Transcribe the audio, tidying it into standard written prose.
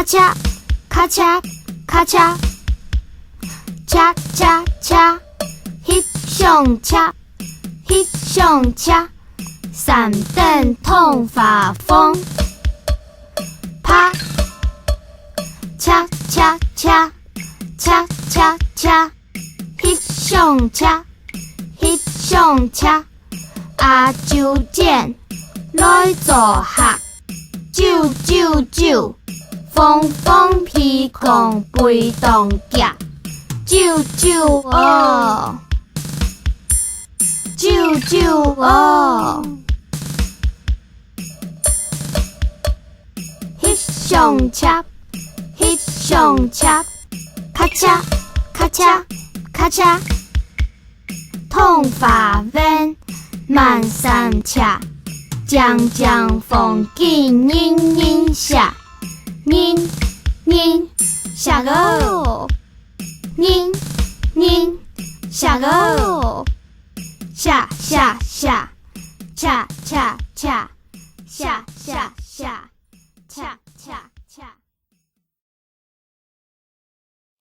咔嚓咔嚓咔嚓，恰恰恰，翕相恰，翕相恰，闪电通发风，啪，恰恰恰，恰恰恰，翕相恰，翕相恰，阿周剪来做客，啾啾啾。风风皮公背动夹，啾啾哦，啾啾哦，翕相恰，翕相恰，咔嚓咔嚓咔嚓，痛发温慢三恰，将将风景人人下。人人下个，人人下个，下下下，恰恰恰，下下下，恰恰恰。